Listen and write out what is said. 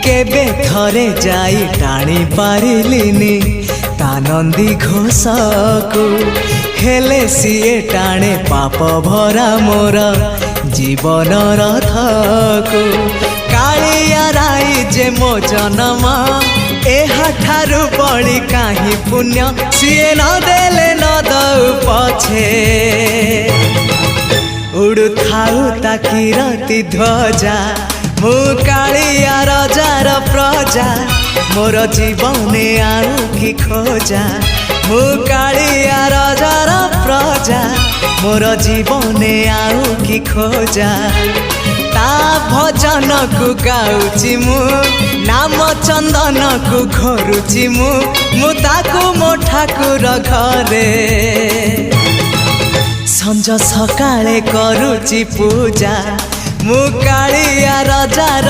केबे थरे जाई टाणी पारिलिनी ता नंदी घोष को हेले सीए टाणे पाप भरा मोर जीवन रथ को कालिया राई जे मो जन्म एहाठारु बड़ी काहि पुण्य सीए न देले न दउ पछे उड़ु थाउ ताकि रति ध्वजा मु कालिया रजार प्रजा मोर जीवने आउ कि खोजा मु कालिया रजार प्रजा मोर जीवने आउ कि खोजा ता भजन को गाउची मु नाम चंदन को घोरुची मु ताकू मो ठाकुर घरे संज सकाळे करूची पूजा मु कालिया रजार